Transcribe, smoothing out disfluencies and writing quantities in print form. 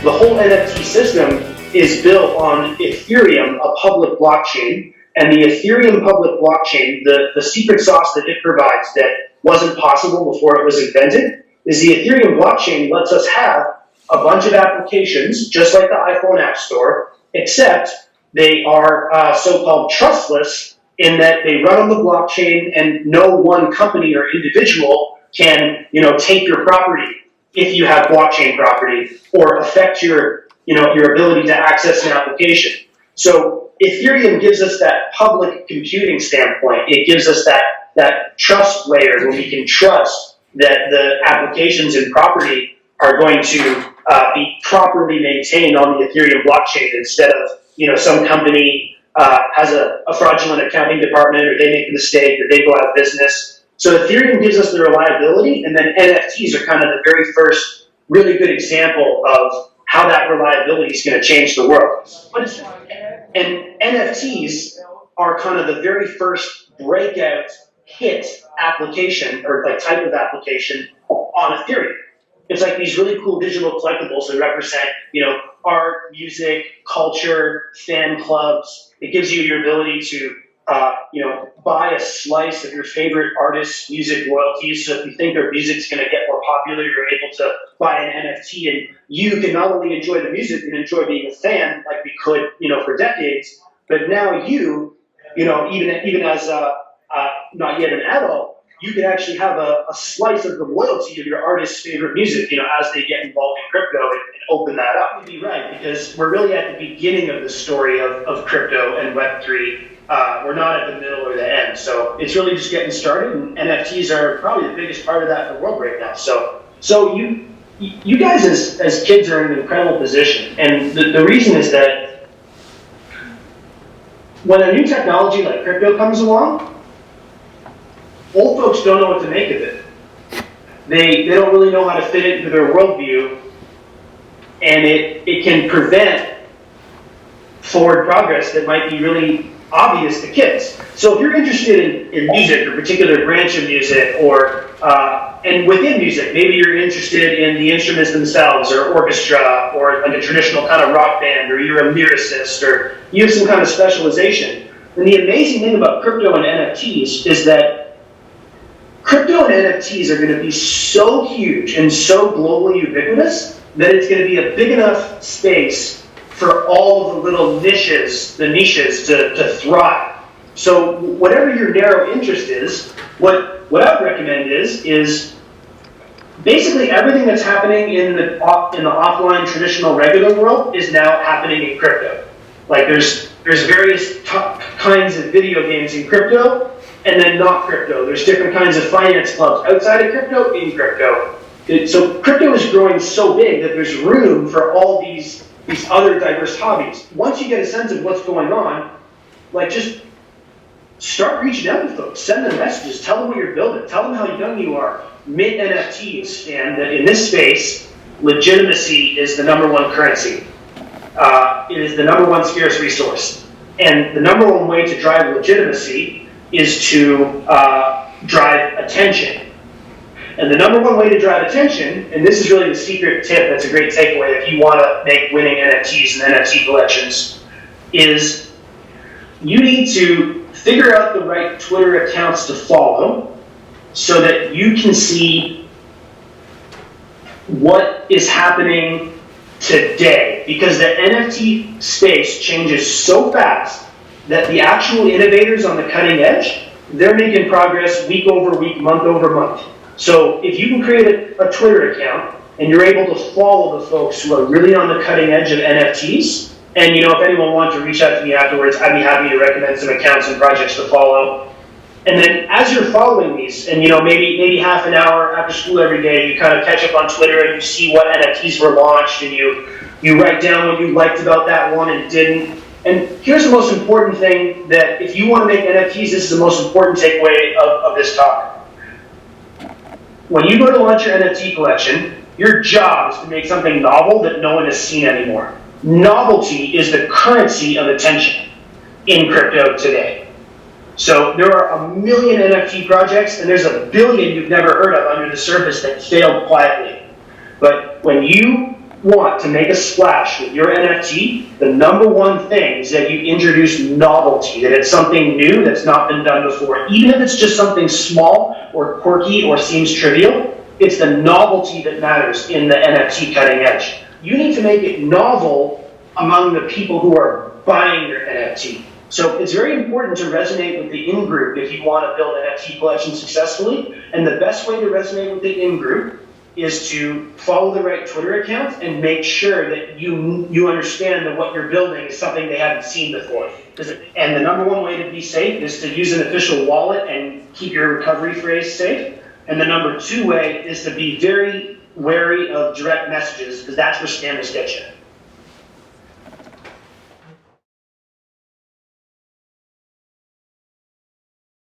The whole NFT system is built on Ethereum, a public blockchain. And the Ethereum public blockchain, the secret sauce that it provides that wasn't possible before it was invented, is the Ethereum blockchain lets us have a bunch of applications, just like the iPhone App Store, except they are so-called trustless in that they run on the blockchain and no one company or individual can, take your property if you have blockchain property or affect your ability to access an application. So Ethereum gives us that public computing standpoint. It gives us that trust layer where we can trust that the applications and property are going to be properly maintained on the Ethereum blockchain instead of, some company has a fraudulent accounting department or they make a mistake or they go out of business. So Ethereum gives us the reliability, and then NFTs are kind of the very first really good example of how that reliability is going to change the world. And NFTs are kind of the very first breakout hit application or like type of application on Ethereum. It's like these really cool digital collectibles that represent, art, music, culture, fan clubs. It gives you your ability to, buy a slice of your favorite artist's music royalties. So if you think their music's going to get more popular, you're able to buy an NFT, and you can not only enjoy the music and enjoy being a fan like we could, for decades, but now even as not yet an adult, you can actually have a slice of the loyalty of your artist's favorite music, as they get involved in crypto and open that up. You'd be right, because we're really at the beginning of the story of crypto and Web3. We're not at the middle or the end. So it's really just getting started, and NFTs are probably the biggest part of that in the world right now. So you guys as kids are in an incredible position. And the reason is that when a new technology like crypto comes along, old folks don't know what to make of it. They don't really know how to fit it into their worldview, and it can prevent forward progress that might be really obvious to kids. So if you're interested in music, or a particular branch of music, or and within music, maybe you're interested in the instruments themselves, or orchestra, or like a traditional kind of rock band, or you're a lyricist, or you have some kind of specialization. And the amazing thing about crypto and NFTs is that crypto and NFTs are going to be so huge and so globally ubiquitous that it's going to be a big enough space for all of the little niches to thrive. So whatever your narrow interest is, what I would recommend is basically everything that's happening in the offline traditional regular world is now happening in crypto. Like there's various kinds of video games in crypto, and then not crypto. There's different kinds of finance clubs outside of crypto, in crypto. So crypto is growing so big that there's room for all these other diverse hobbies. Once you get a sense of what's going on, like just start reaching out to folks, send them messages, tell them what you're building, tell them how young you are, mint NFTs, and that in this space, legitimacy is the number one currency. It is the number one scarce resource. And the number one way to drive legitimacy is to drive attention. And the number one way to drive attention, and this is really the secret tip that's a great takeaway if you want to make winning NFTs and NFT collections, is you need to figure out the right Twitter accounts to follow so that you can see what is happening today. Because the NFT space changes so fast that the actual innovators on the cutting edge, they're making progress week over week, month over month. So if you can create a Twitter account and you're able to follow the folks who are really on the cutting edge of NFTs, and if anyone wants to reach out to me afterwards, I'd be happy to recommend some accounts and projects to follow. And then as you're following these, and maybe half an hour after school every day, you kind of catch up on Twitter and you see what NFTs were launched, and you write down what you liked about that one and didn't. And here's the most important thing, that if you want to make NFTs, this is the most important takeaway of this talk. When you go to launch your NFT collection, your job is to make something novel that no one has seen anymore. Novelty is the currency of attention in crypto today. So there are 1 million NFT projects, and there's 1 billion you've never heard of under the surface that failed quietly. But when you want to make a splash with your NFT, the number one thing is that you introduce novelty, that it's something new that's not been done before. Even if it's just something small or quirky or seems trivial, it's the novelty that matters in the NFT cutting edge. You need to make it novel among the people who are buying your NFT. So it's very important to resonate with the in-group if you want to build an NFT collection successfully. And the best way to resonate with the in-group is to follow the right Twitter account and make sure that you understand that what you're building is something they haven't seen before. And the number one way to be safe is to use an official wallet and keep your recovery phrase safe. And the number two way is to be very wary of direct messages, because that's where scammers get you.